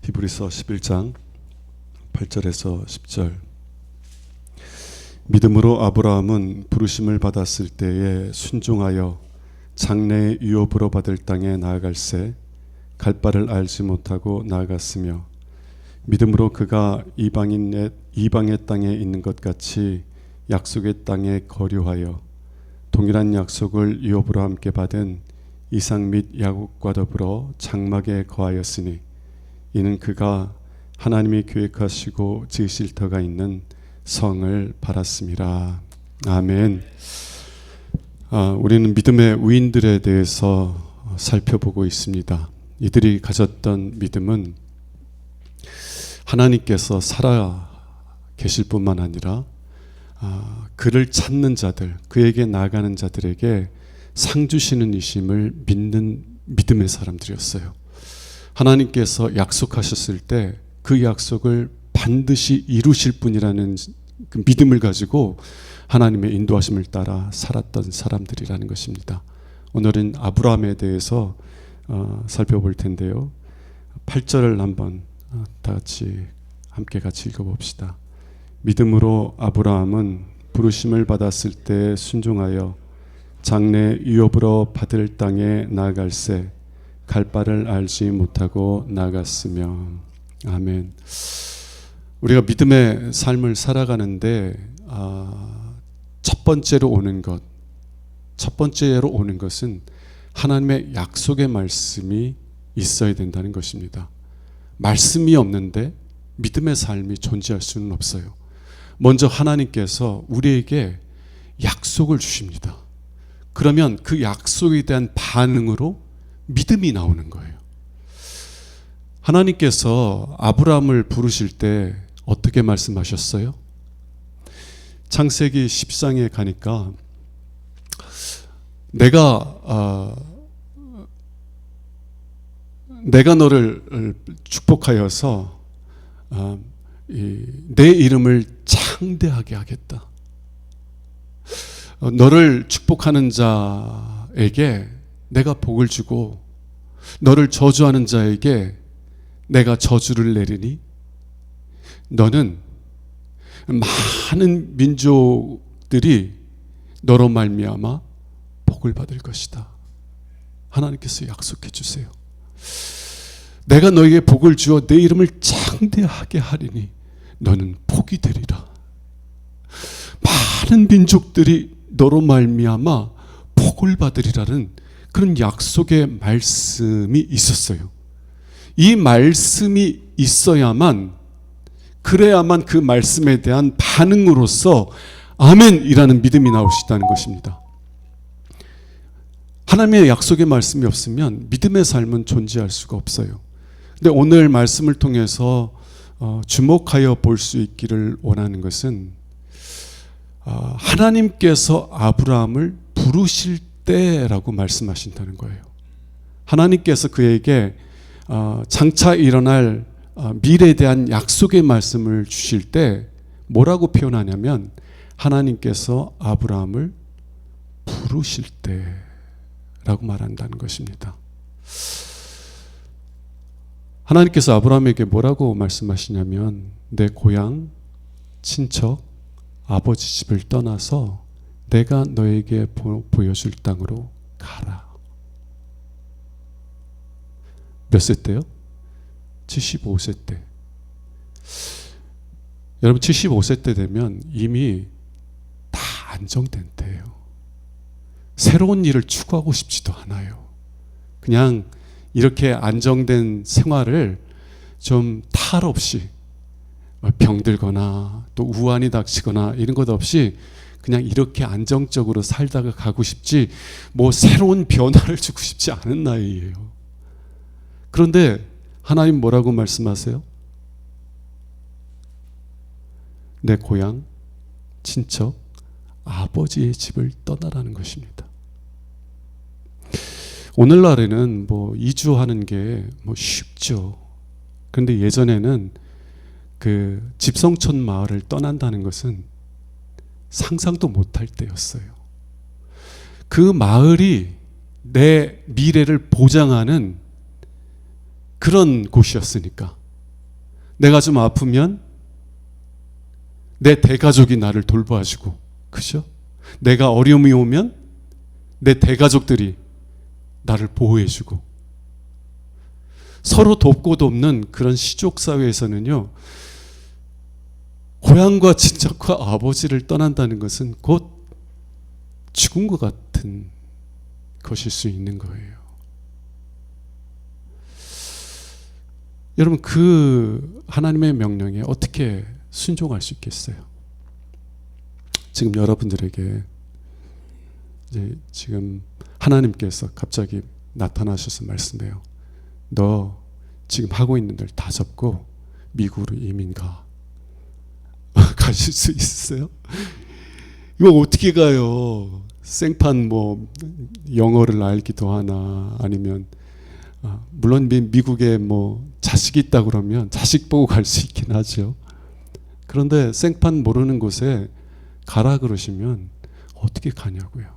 히브리서 11장 8절에서 10절. 믿음으로 아브라함은 부르심을 받았을 때에 순종하여 장래의 유업으로 받을 땅에 나아갈새 갈 바를 알지 못하고 나아갔으며, 믿음으로 그가 이방의 땅에 있는 것 같이 약속의 땅에 거류하여 동일한 약속을 유업으로 함께 받은 이삭 및 야곱과 더불어 장막에 거하였으니, 이는 그가 하나님이 계획하시고 지으실 터가 있는 성을 바랐습니다. 아멘. 우리는 믿음의 위인들에 대해서 살펴보고 있습니다. 이들이 가졌던 믿음은 하나님께서 살아 계실 뿐만 아니라 그를 찾는 자들, 그에게 나아가는 자들에게 상 주시는 이심을 믿는 믿음의 사람들이었어요. 하나님께서 약속하셨을 때 그 약속을 반드시 이루실 분이라는 그 믿음을 가지고 하나님의 인도하심을 따라 살았던 사람들이라는 것입니다. 오늘은 아브라함에 대해서 살펴볼 텐데요. 8절을 한번 다 같이 함께 같이 읽어봅시다. 믿음으로 아브라함은 부르심을 받았을 때 순종하여 장래 유업으로 받을 땅에 나아갈새 갈 바를 알지 못하고 나아갔으며. 아멘. 우리가 믿음의 삶을 살아가는데 첫 번째로 오는 것은 하나님의 약속의 말씀이 있어야 된다는 것입니다. 말씀이 없는데 믿음의 삶이 존재할 수는 없어요. 먼저 하나님께서 우리에게 약속을 주십니다. 그러면 그 약속에 대한 반응으로 믿음이 나오는 거예요. 하나님께서 아브라함을 부르실 때 어떻게 말씀하셨어요? 창세기 10장에 가니까 내가 너를 축복하여서 내 이름을 창대하게 하겠다. 너를 축복하는 자에게 내가 복을 주고 너를 저주하는 자에게 내가 저주를 내리니 너는 많은 민족들이 너로 말미암아 복을 받을 것이다. 하나님께서 약속해 주세요. 내가 너에게 복을 주어 내 이름을 창대하게 하리니 너는 복이 되리라. 많은 민족들이 너로 말미암아 복을 받으리라는 그런 약속의 말씀이 있었어요. 이 말씀이 있어야만, 그래야만 그 말씀에 대한 반응으로서 아멘이라는 믿음이 나올 수 있다는 것입니다. 하나님의 약속의 말씀이 없으면 믿음의 삶은 존재할 수가 없어요. 근데 오늘 말씀을 통해서 주목하여 볼 수 있기를 원하는 것은 하나님께서 아브라함을 부르실 때라고 말씀하신다는 거예요. 하나님께서 그에게 장차 일어날 미래에 대한 약속의 말씀을 주실 때 뭐라고 표현하냐면, 하나님께서 아브라함을 부르실 때라고 말한다는 것입니다. 하나님께서 아브라함에게 뭐라고 말씀하시냐면, 내 고향, 친척, 아버지 집을 떠나서 내가 너에게 보여줄 땅으로 가라. 몇 세 때요? 75세 때. 여러분, 75세 때 되면 이미 다 안정된 때예요. 새로운 일을 추구하고 싶지도 않아요. 그냥 이렇게 안정된 생활을 좀 탈 없이, 병들거나 또 우환이 닥치거나 이런 것 없이 그냥 이렇게 안정적으로 살다가 가고 싶지, 뭐 새로운 변화를 주고 싶지 않은 나이예요. 그런데 하나님 뭐라고 말씀하세요? 내 고향, 친척, 아버지의 집을 떠나라는 것입니다. 오늘날에는 뭐 이주하는 게 뭐 쉽죠. 그런데 예전에는 그 집성촌 마을을 떠난다는 것은 상상도 못할 때였어요. 그 마을이 내 미래를 보장하는 그런 곳이었으니까, 내가 좀 아프면 내 대가족이 나를 돌봐주고, 그죠? 내가 어려움이 오면 내 대가족들이 나를 보호해주고, 서로 돕고 돕는 그런 시족 사회에서는요, 고향과 친척과 아버지를 떠난다는 것은 곧 죽은 것 같은 것일 수 있는 거예요. 여러분, 그 하나님의 명령에 어떻게 순종할 수 있겠어요? 지금 여러분들에게 이제 지금 하나님께서 갑자기 나타나셔서 말씀해요. 너 지금 하고 있는 일 다 접고 미국으로 이민 가. 가실 수 있어요? 이거 어떻게 가요? 생판 뭐 영어를 알기도 하나, 아니면 물론 미국에 뭐 자식이 있다 그러면 자식 보고 갈 수 있긴 하죠. 그런데 생판 모르는 곳에 가라 그러시면 어떻게 가냐고요.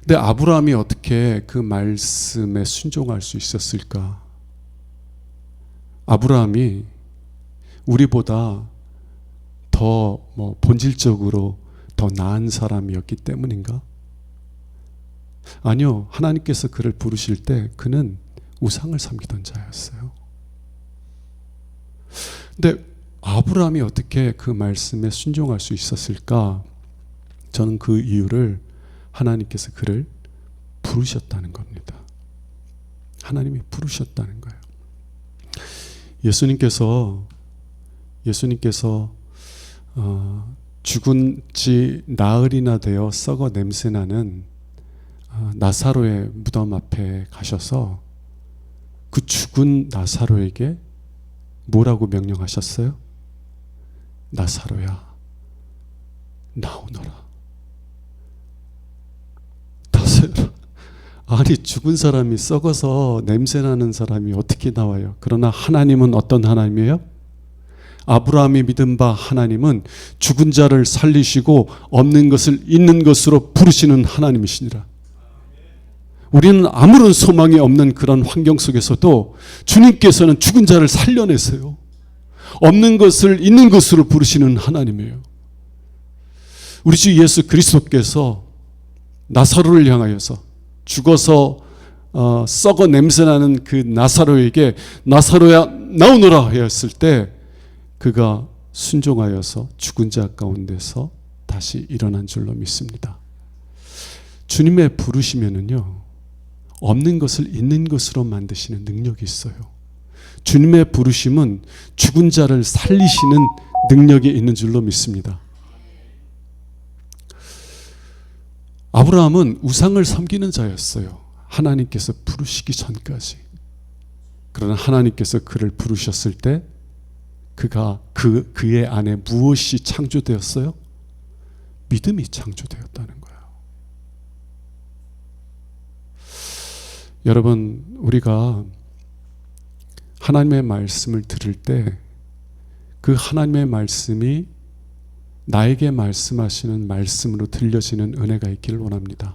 근데 아브라함이 어떻게 그 말씀에 순종할 수 있었을까? 아브라함이 우리보다 더 뭐 본질적으로 더 나은 사람이었기 때문인가? 아니요. 하나님께서 그를 부르실 때 그는 우상을 섬기던 자였어요. 근데 아브라함이 어떻게 그 말씀에 순종할 수 있었을까? 저는 그 이유를 하나님께서 그를 부르셨다는 겁니다. 하나님이 부르셨다는 거예요. 예수님께서 죽은 지 나흘이나 되어 썩어 냄새나는 나사로의 무덤 앞에 가셔서 그 죽은 나사로에게 뭐라고 명령하셨어요? 나사로야, 나오너라. 나사로야. 아니, 죽은 사람이, 썩어서 냄새나는 사람이 어떻게 나와요? 그러나 하나님은 어떤 하나님이에요? 아브라함이 믿은 바 하나님은 죽은 자를 살리시고 없는 것을 있는 것으로 부르시는 하나님이시니라. 우리는 아무런 소망이 없는 그런 환경 속에서도 주님께서는 죽은 자를 살려내세요. 없는 것을 있는 것으로 부르시는 하나님이에요. 우리 주 예수 그리스도께서 나사로를 향하여서 죽어서 썩어 냄새나는 그 나사로에게 나사로야 나오너라 하였을 때 그가 순종하여서 죽은 자 가운데서 다시 일어난 줄로 믿습니다. 주님의 부르시면은요, 없는 것을 있는 것으로 만드시는 능력이 있어요. 주님의 부르심은 죽은 자를 살리시는 능력이 있는 줄로 믿습니다. 아브라함은 우상을 섬기는 자였어요. 하나님께서 부르시기 전까지. 그러나 하나님께서 그를 부르셨을 때 그의 안에 무엇이 창조되었어요? 믿음이 창조되었다는 거예요. 여러분, 우리가 하나님의 말씀을 들을 때 그 하나님의 말씀이 나에게 말씀하시는 말씀으로 들려지는 은혜가 있기를 원합니다.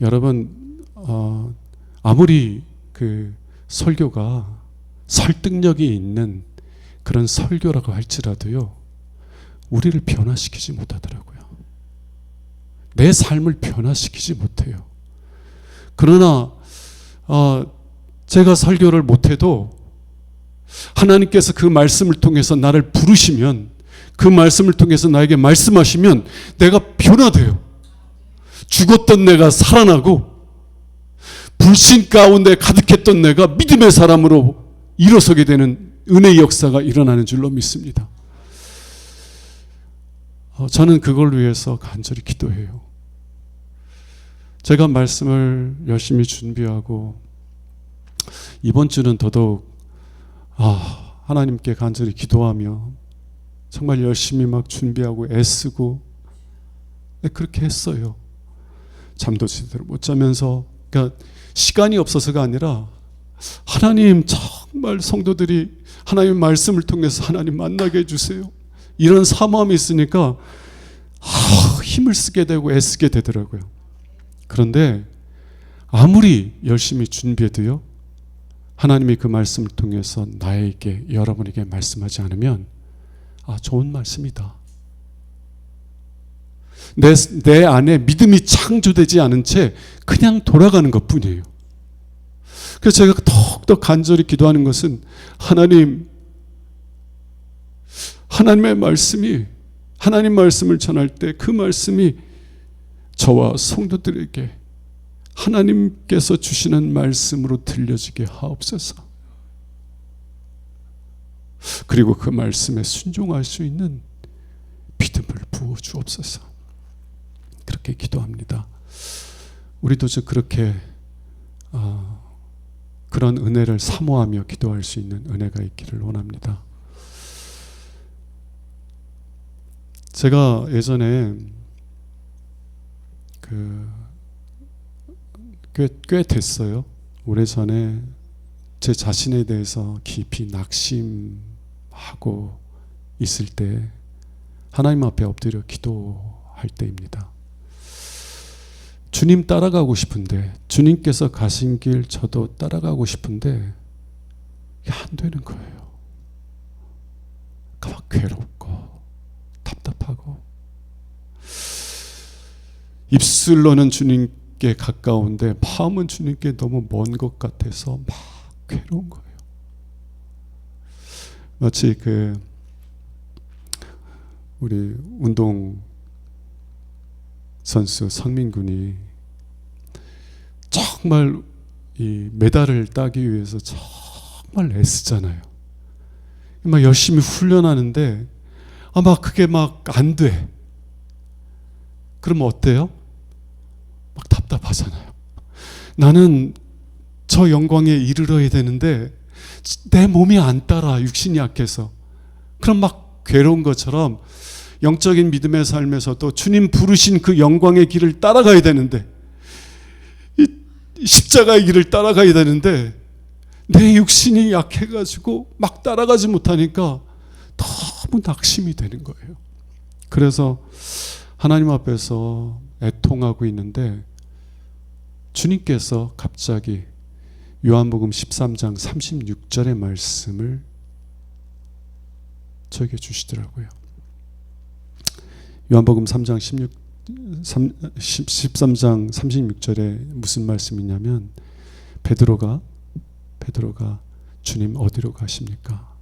여러분, 아무리 그 설교가 설득력이 있는 그런 설교라고 할지라도요, 우리를 변화시키지 못하더라고요. 내 삶을 변화시키지 못해요. 그러나 제가 설교를 못해도 하나님께서 그 말씀을 통해서 나를 부르시면, 그 말씀을 통해서 나에게 말씀하시면 내가 변화돼요. 죽었던 내가 살아나고 불신 가운데 가득했던 내가 믿음의 사람으로 일어서게 되는 은혜의 역사가 일어나는 줄로 믿습니다. 저는 그걸 위해서 간절히 기도해요. 제가 말씀을 열심히 준비하고 이번 주는 더더욱 하나님께 간절히 기도하며 정말 열심히 막 준비하고 애쓰고 그렇게 했어요. 잠도 제대로 못 자면서, 그러니까 시간이 없어서가 아니라 하나님, 정말 성도들이 하나님의 말씀을 통해서 하나님 만나게 해주세요. 이런 사모함이 있으니까 힘을 쓰게 되고 애쓰게 되더라고요. 그런데 아무리 열심히 준비해도요, 하나님이 그 말씀을 통해서 나에게, 여러분에게 말씀하지 않으면 좋은 말씀이다. 내 안에 믿음이 창조되지 않은 채 그냥 돌아가는 것 뿐이에요. 그래서 제가 더욱더 간절히 기도하는 것은 하나님의 말씀이, 하나님 말씀을 전할 때 그 말씀이 저와 성도들에게 하나님께서 주시는 말씀으로 들려지게 하옵소서. 그리고 그 말씀에 순종할 수 있는 믿음을 부어 주옵소서. 그렇게 기도합니다. 우리도 그렇게 그런 은혜를 사모하며 기도할 수 있는 은혜가 있기를 원합니다. 제가 예전에 꽤 됐어요. 오래전에 제 자신에 대해서 깊이 낙심하고 있을 때 하나님 앞에 엎드려 기도할 때입니다. 주님 따라가고 싶은데, 주님께서 가신 길 저도 따라가고 싶은데 이게 안 되는 거예요. 막 괴롭고 답답하고, 입술로는 주님께 가까운데 마음은 주님께 너무 먼 것 같아서 막 괴로운 거예요. 마치 우리 운동 선수 성민군이 정말 이 메달을 따기 위해서 정말 애쓰잖아요. 막 열심히 훈련하는데 막 그게 막 안 돼. 그러면 어때요? 막 답답하잖아요. 나는 저 영광에 이르러야 되는데 내 몸이 안 따라, 육신이 약해서. 그럼 막 괴로운 것처럼 영적인 믿음의 삶에서도 주님 부르신 그 영광의 길을 따라가야 되는데, 이 십자가의 길을 따라가야 되는데 내 육신이 약해가지고 막 따라가지 못하니까 너무 낙심이 되는 거예요. 그래서 하나님 앞에서 애통하고 있는데 주님께서 갑자기 요한복음 13장 36절의 말씀을 저에게 주시더라고요. 요한복음 13장 36절에 무슨 말씀이냐면, 베드로가 주님 어디로 가십니까?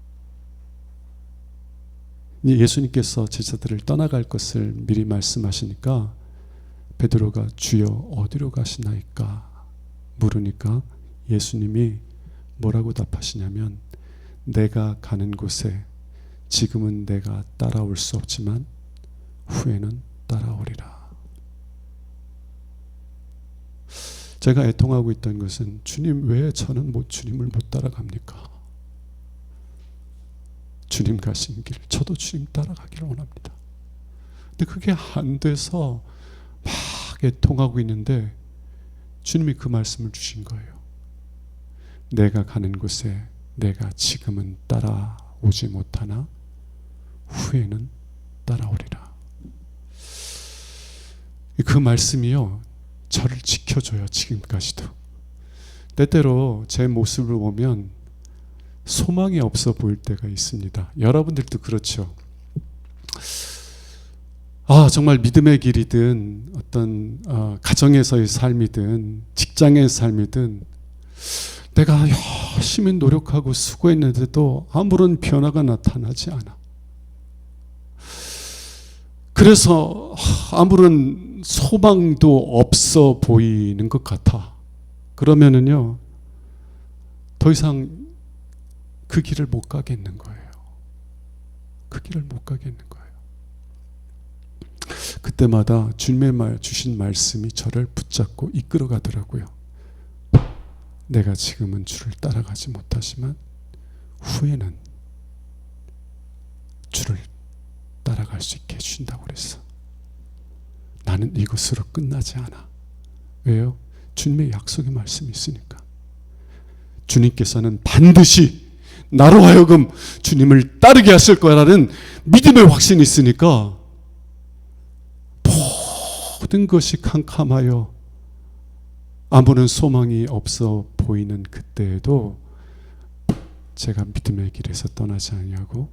예수님께서 제자들을 떠나갈 것을 미리 말씀하시니까 베드로가 주여 어디로 가시나이까 물으니까 예수님이 뭐라고 답하시냐면, 내가 가는 곳에 지금은 내가 따라올 수 없지만 후에는 따라오리라. 제가 애통하고 있던 것은, 주님 왜 저는 주님을 못 따라갑니까? 주님 가신 길 저도 주님 따라가기를 원합니다. 근데 그게 안 돼서 막 애통하고 있는데 주님이 그 말씀을 주신 거예요. 내가 가는 곳에 내가 지금은 따라오지 못하나 후에는 따라오리라. 그 말씀이요, 저를 지켜줘요. 지금까지도. 때때로 제 모습을 보면 소망이 없어 보일 때가 있습니다. 여러분들도 그렇죠. 정말 믿음의 길이든 어떤 가정에서의 삶이든 직장의 삶이든 내가 열심히 노력하고 수고했는데도 아무런 변화가 나타나지 않아. 그래서 아무런 소망도 없어 보이는 것 같아. 그러면은요, 더 이상 그 길을 못 가겠는 거예요. 그 길을 못 가겠는 거예요. 그때마다 주님의 주신 말씀이 저를 붙잡고 이끌어 가더라고요. 내가 지금은 주를 따라가지 못하지만 후에는 주를 따라갈 수 있게 해준다고 그랬어. 나는 이것으로 끝나지 않아. 왜요? 주님의 약속의 말씀이 있으니까. 주님께서는 반드시 나로 하여금 주님을 따르게 하실 거라는 믿음의 확신이 있으니까 모든 것이 캄캄하여 아무런 소망이 없어 보이는 그때에도 제가 믿음의 길에서 떠나지 아니하고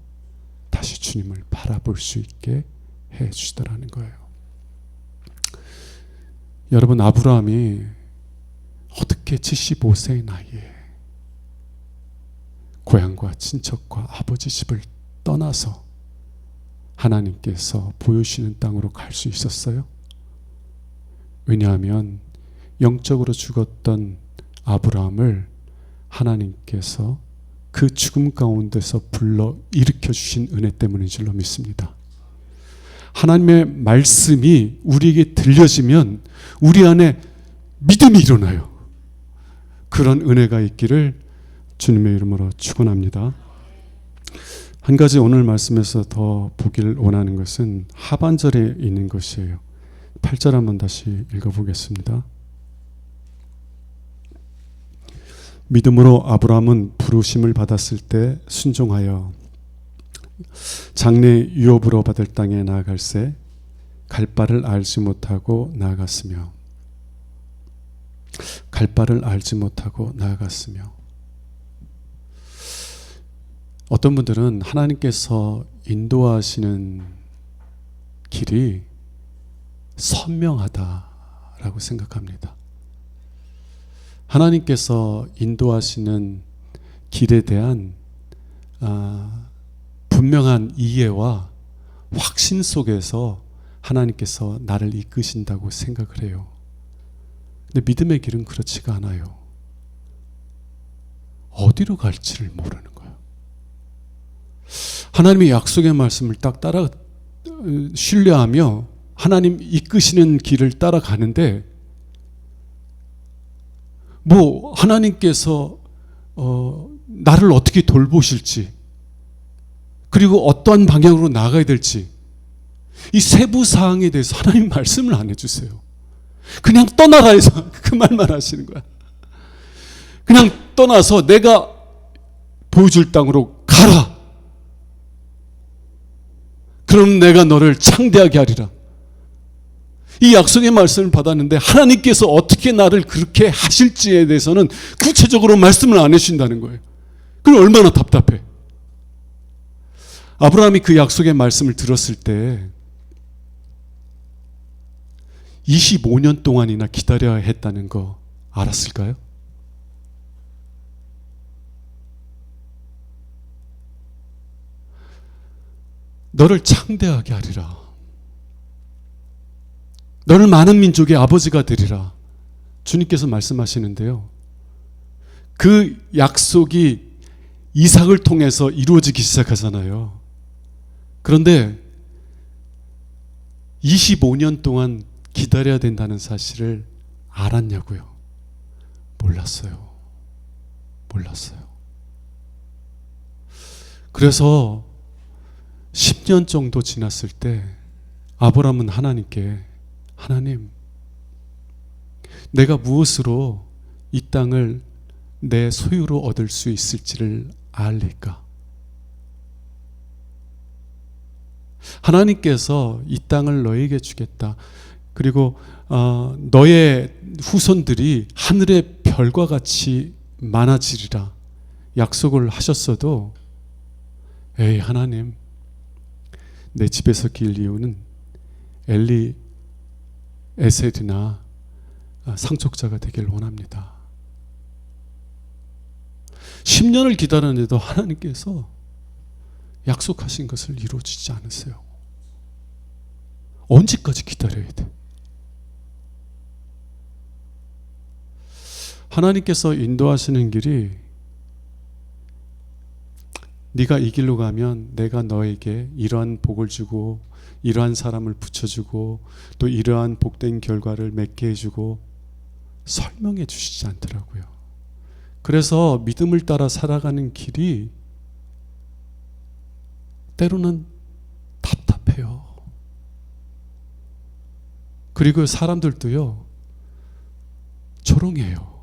다시 주님을 바라볼 수 있게 해 주시더라는 거예요. 여러분, 아브라함이 어떻게 75세의 나이에 고향과 친척과 아버지 집을 떠나서 하나님께서 보여주시는 땅으로 갈 수 있었어요? 왜냐하면 영적으로 죽었던 아브라함을 하나님께서 그 죽음 가운데서 불러 일으켜 주신 은혜 때문인 줄로 믿습니다. 하나님의 말씀이 우리에게 들려지면 우리 안에 믿음이 일어나요. 그런 은혜가 있기를 주님의 이름으로 축원합니다. 한 가지 오늘 말씀에서 더 보기를 원하는 것은 하반절에 있는 것이에요. 8절 한번 다시 읽어보겠습니다. 믿음으로 아브라함은 부르심을 받았을 때 순종하여 장래 유업으로 받을 땅에 나아갈새 갈 바를 알지 못하고 나아갔으며 어떤 분들은 하나님께서 인도하시는 길이 선명하다라고 생각합니다. 하나님께서 인도하시는 길에 대한 분명한 이해와 확신 속에서 하나님께서 나를 이끄신다고 생각을 해요. 근데 믿음의 길은 그렇지가 않아요. 어디로 갈지를 모르는 거예요. 하나님의 약속의 말씀을 딱 따라 신뢰하며 하나님 이끄시는 길을 따라가는데 하나님께서 나를 어떻게 돌보실지, 그리고 어떠한 방향으로 나가야 될지, 이 세부 사항에 대해서 하나님 말씀을 안 해주세요. 그냥 떠나라 해서 그 말만 하시는 거야. 그냥 떠나서 내가 보여줄 땅으로 가라. 그럼 내가 너를 창대하게 하리라. 이 약속의 말씀을 받았는데 하나님께서 어떻게 나를 그렇게 하실지에 대해서는 구체적으로 말씀을 안 해주신다는 거예요. 그럼 얼마나 답답해. 아브라함이 그 약속의 말씀을 들었을 때 25년 동안이나 기다려야 했다는 거 알았을까요? 너를 창대하게 하리라. 너를 많은 민족의 아버지가 되리라. 주님께서 말씀하시는데요. 그 약속이 이삭을 통해서 이루어지기 시작하잖아요. 그런데 25년 동안 기다려야 된다는 사실을 알았냐고요? 몰랐어요. 그래서 10년 정도 지났을 때 아브라함은 하나님께, 하나님, 내가 무엇으로 이 땅을 내 소유로 얻을 수 있을지를 알리까? 하나님께서 이 땅을 너에게 주겠다. 그리고 너의 후손들이 하늘의 별과 같이 많아지리라 약속을 하셨어도, 에이 하나님, 내 집에서 길 이유는 엘리에셀이나 상속자가 되길 원합니다. 10년을 기다렸는데도 하나님께서 약속하신 것을 이루어지지 않으세요. 언제까지 기다려야 돼? 하나님께서 인도하시는 길이, 네가 이 길로 가면 내가 너에게 이러한 복을 주고 이러한 사람을 붙여주고 또 이러한 복된 결과를 맺게 해주고 설명해 주시지 않더라고요. 그래서 믿음을 따라 살아가는 길이 때로는 답답해요. 그리고 사람들도요, 조롱해요.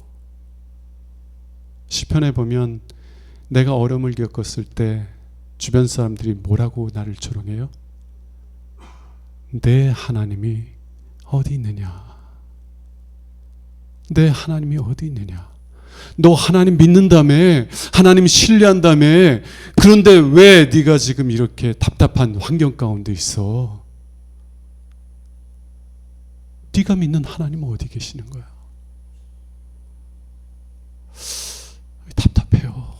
시편에 보면 내가 어려움을 겪었을 때 주변 사람들이 뭐라고 나를 조롱해요? 내 하나님이 어디 있느냐? 내 하나님이 어디 있느냐? 너 하나님 믿는다며, 하나님 신뢰한다며. 그런데 왜 네가 지금 이렇게 답답한 환경 가운데 있어? 네가 믿는 하나님은 어디 계시는 거야? 답답해요.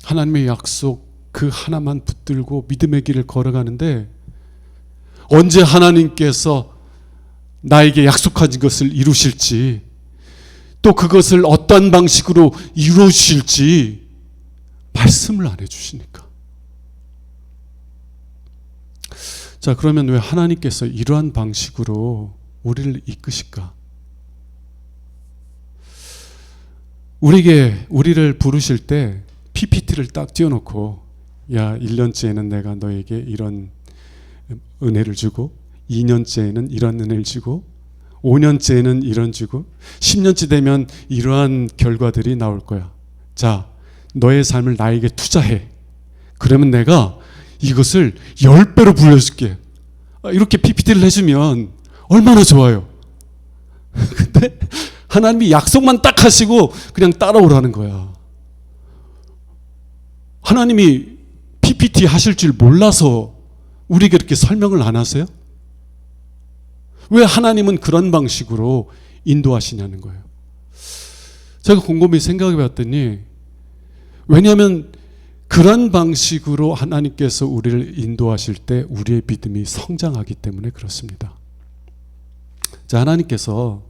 하나님의 약속 그 하나만 붙들고 믿음의 길을 걸어가는데 언제 하나님께서 나에게 약속한 것을 이루실지, 또 그것을 어떤 방식으로 이루실지 말씀을 안 해주시니까. 자, 그러면 왜 하나님께서 이러한 방식으로 우리를 이끄실까? 우리를 부르실 때 PPT를 딱 띄워놓고, 야, 1년째에는 내가 너에게 이런 은혜를 주고, 2년째에는 이런 은혜를 주고, 5년째에는 이런 주고, 10년째 되면 이러한 결과들이 나올 거야. 자, 너의 삶을 나에게 투자해. 그러면 내가 이것을 10배로 불려줄게. 이렇게 PPT를 해주면 얼마나 좋아요. 근데 하나님이 약속만 딱 하시고 그냥 따라오라는 거야. 하나님이 PPT 하실 줄 몰라서 우리에게 이렇게 설명을 안 하세요? 왜 하나님은 그런 방식으로 인도하시냐는 거예요. 제가 곰곰이 생각해 봤더니, 왜냐하면 그런 방식으로 하나님께서 우리를 인도하실 때 우리의 믿음이 성장하기 때문에 그렇습니다. 자, 하나님께서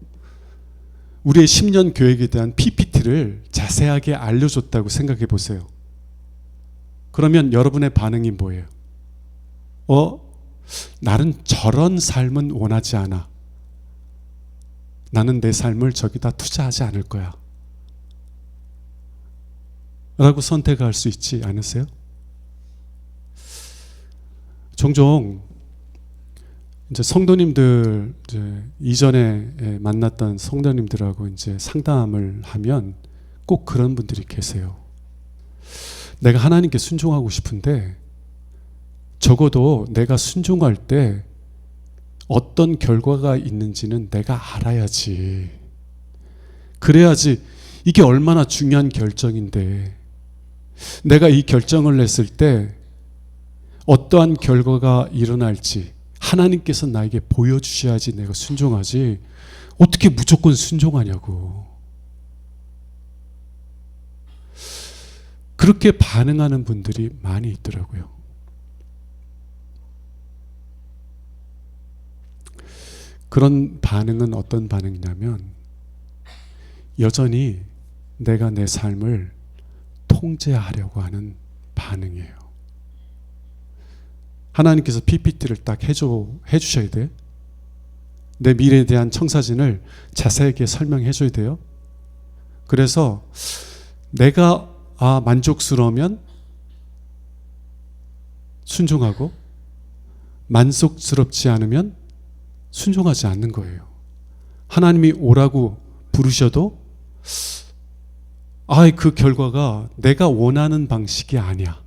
우리의 10년 계획에 대한 PPT를 자세하게 알려줬다고 생각해 보세요. 그러면 여러분의 반응이 뭐예요? 나는 저런 삶은 원하지 않아. 나는 내 삶을 저기다 투자하지 않을 거야. 라고 선택할 수 있지 않으세요? 종종 이제 성도님들, 이전에 만났던 성도님들하고 이제 상담을 하면 꼭 그런 분들이 계세요. 내가 하나님께 순종하고 싶은데 적어도 내가 순종할 때 어떤 결과가 있는지는 내가 알아야지. 그래야지. 이게 얼마나 중요한 결정인데, 내가 이 결정을 냈을 때 어떠한 결과가 일어날지 하나님께서 나에게 보여주셔야지 내가 순종하지. 어떻게 무조건 순종하냐고. 그렇게 반응하는 분들이 많이 있더라고요. 그런 반응은 어떤 반응이냐면, 여전히 내가 내 삶을 통제하려고 하는 반응이에요. 하나님께서 PPT를 딱 해주셔야 돼. 내 미래에 대한 청사진을 자세하게 설명해 줘야 돼요. 그래서 내가 만족스러우면 순종하고, 만족스럽지 않으면 순종하지 않는 거예요. 하나님이 오라고 부르셔도 그 결과가 내가 원하는 방식이 아니야.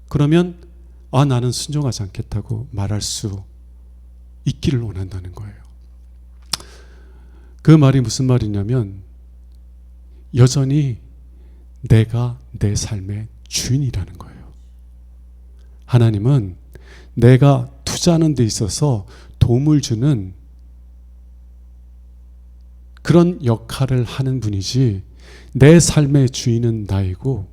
그러면 나는 순종하지 않겠다고 말할 수 있기를 원한다는 거예요. 그 말이 무슨 말이냐면, 여전히 내가 내 삶의 주인이라는 거예요. 하나님은 내가 투자하는 데 있어서 도움을 주는 그런 역할을 하는 분이지, 내 삶의 주인은 나이고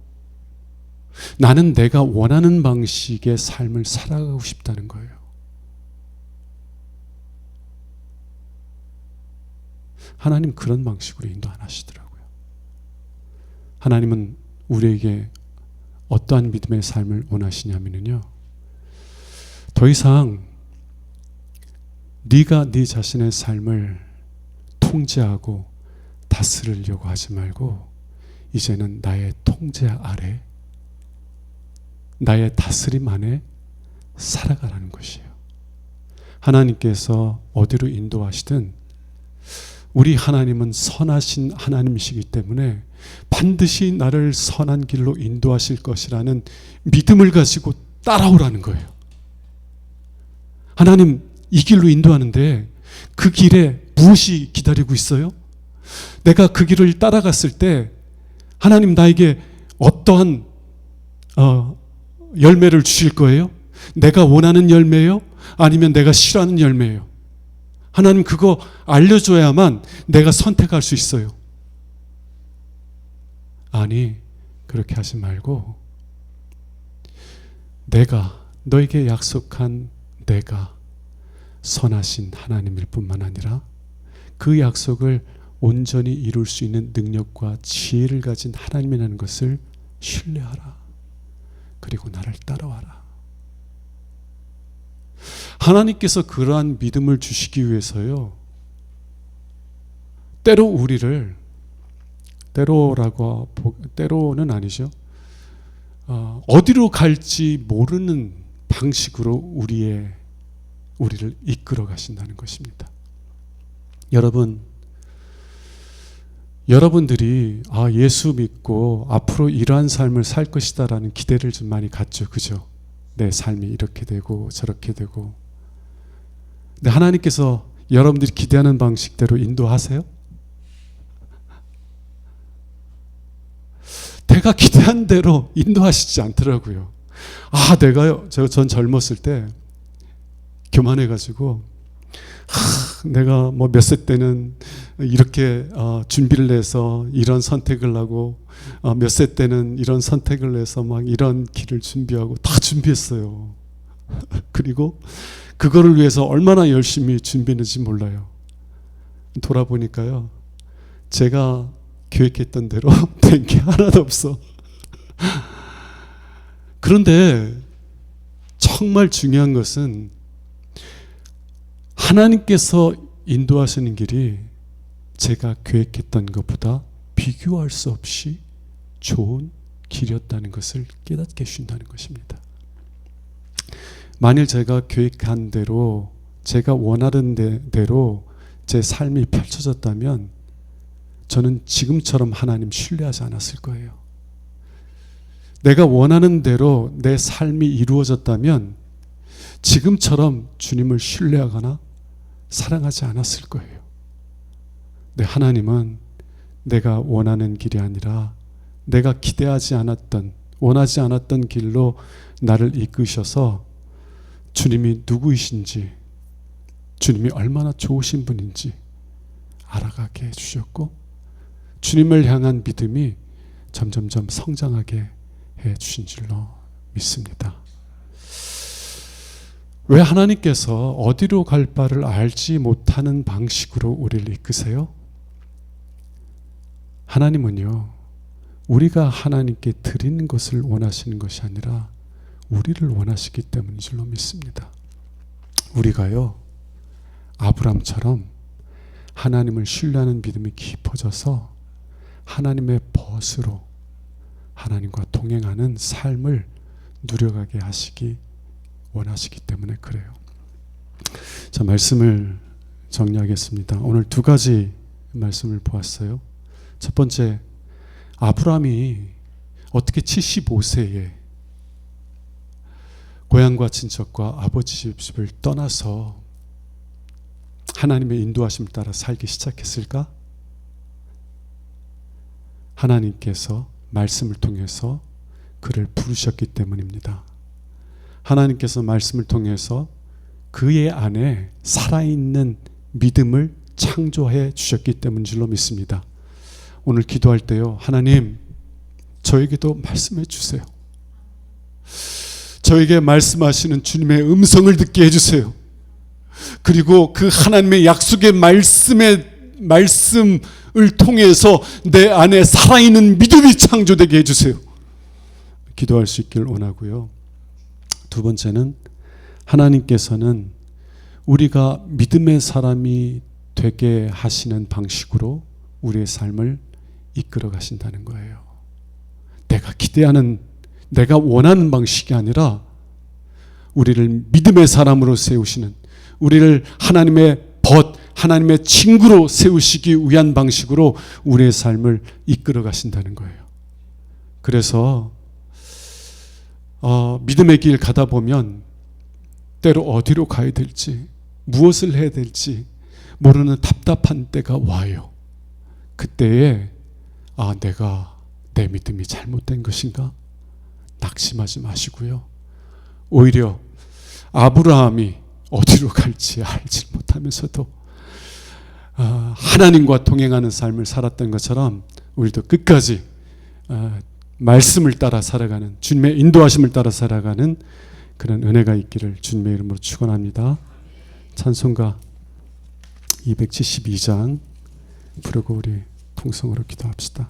나는 내가 원하는 방식의 삶을 살아가고 싶다는 거예요. 하나님 그런 방식으로 인도 안 하시더라고요. 하나님은 우리에게 어떠한 믿음의 삶을 원하시냐면요, 더 이상 네가 네 자신의 삶을 통제하고 다스리려고 하지 말고, 이제는 나의 통제 아래, 나의 다스림 안에 살아가라는 것이에요. 하나님께서 어디로 인도하시든 우리 하나님은 선하신 하나님이시기 때문에 반드시 나를 선한 길로 인도하실 것이라는 믿음을 가지고 따라오라는 거예요. 하나님 이 길로 인도하는데 그 길에 무엇이 기다리고 있어요? 내가 그 길을 따라갔을 때 하나님 나에게 어떠한 열매를 주실 거예요? 내가 원하는 열매예요? 아니면 내가 싫어하는 열매예요? 하나님 그거 알려줘야만 내가 선택할 수 있어요. 아니, 그렇게 하지 말고 내가 너에게 약속한 내가 선하신 하나님일 뿐만 아니라 그 약속을 온전히 이룰 수 있는 능력과 지혜를 가진 하나님이라는 것을 신뢰하라. 그리고 나를 따라와라. 하나님께서 그러한 믿음을 주시기 위해서요, 때로 우리를, 때로는 아니죠, 어디로 갈지 모르는 방식으로 우리를 이끌어 가신다는 것입니다. 여러분들이 예수 믿고 앞으로 이러한 삶을 살 것이다라는 기대를 좀 많이 갖죠. 그죠? 내 삶이 이렇게 되고 저렇게 되고. 근데 하나님께서 여러분들이 기대하는 방식대로 인도하세요? 내가 기대한 대로 인도하시지 않더라고요. 전 젊었을 때 교만해가지고 내가 뭐 몇 세 때는 이렇게 준비를 해서 이런 선택을 하고 몇 세 때는 이런 선택을 해서 막 이런 길을 준비하고 다 준비했어요. 그리고 그거를 위해서 얼마나 열심히 준비했는지 몰라요. 돌아보니까요, 제가 계획했던 대로 된 게 하나도 없어. 그런데 정말 중요한 것은 하나님께서 인도하시는 길이 제가 계획했던 것보다 비교할 수 없이 좋은 길이었다는 것을 깨닫게 해준다는 것입니다. 만일 제가 계획한 대로, 제가 원하는 대로 제 삶이 펼쳐졌다면 저는 지금처럼 하나님 신뢰하지 않았을 거예요. 내가 원하는 대로 내 삶이 이루어졌다면 지금처럼 주님을 신뢰하거나 사랑하지 않았을 거예요. 근데 하나님은 내가 원하는 길이 아니라 내가 기대하지 않았던, 원하지 않았던 길로 나를 이끄셔서 주님이 누구이신지, 주님이 얼마나 좋으신 분인지 알아가게 해주셨고, 주님을 향한 믿음이 점점점 성장하게 해주신 줄로 믿습니다. 왜 하나님께서 어디로 갈 바를 알지 못하는 방식으로 우리를 이끄세요? 하나님은요, 우리가 하나님께 드리는 것을 원하시는 것이 아니라 우리를 원하시기 때문인 줄로 믿습니다. 우리가요, 아브람처럼 하나님을 신뢰하는 믿음이 깊어져서 하나님의 벗으로 하나님과 동행하는 삶을 누려가게 하시기 원하시기 때문에 그래요. 자, 말씀을 정리하겠습니다. 오늘 두 가지 말씀을 보았어요. 첫 번째, 아브라함이 어떻게 75세에 고향과 친척과 아버지 집을 떠나서 하나님의 인도하심을 따라 살기 시작했을까? 하나님께서 말씀을 통해서 그를 부르셨기 때문입니다. 하나님께서 말씀을 통해서 그의 안에 살아있는 믿음을 창조해 주셨기 때문인 줄로 믿습니다. 오늘 기도할 때요, 하나님, 저에게도 말씀해 주세요. 저에게 말씀하시는 주님의 음성을 듣게 해주세요. 그리고 그 하나님의 약속의 말씀을 통해서 내 안에 살아있는 믿음이 창조되게 해주세요. 기도할 수 있길 원하고요. 두 번째는, 하나님께서는 우리가 믿음의 사람이 되게 하시는 방식으로 우리의 삶을 이끌어 가신다는 거예요. 내가 기대하는, 내가 원하는 방식이 아니라 우리를 믿음의 사람으로 세우시는, 우리를 하나님의 하나님의 친구로 세우시기 위한 방식으로 우리의 삶을 이끌어 가신다는 거예요. 그래서 믿음의 길 가다 보면 때로 어디로 가야 될지, 무엇을 해야 될지 모르는 답답한 때가 와요. 그때에 내가 내 믿음이 잘못된 것인가? 낙심하지 마시고요. 오히려 아브라함이 어디로 갈지 알지 못하면서도 하나님과 동행하는 삶을 살았던 것처럼 우리도 끝까지 말씀을 따라 살아가는, 주님의 인도하심을 따라 살아가는 그런 은혜가 있기를 주님의 이름으로 축원합니다. 찬송가 272장 부르고 우리 통성으로 기도합시다.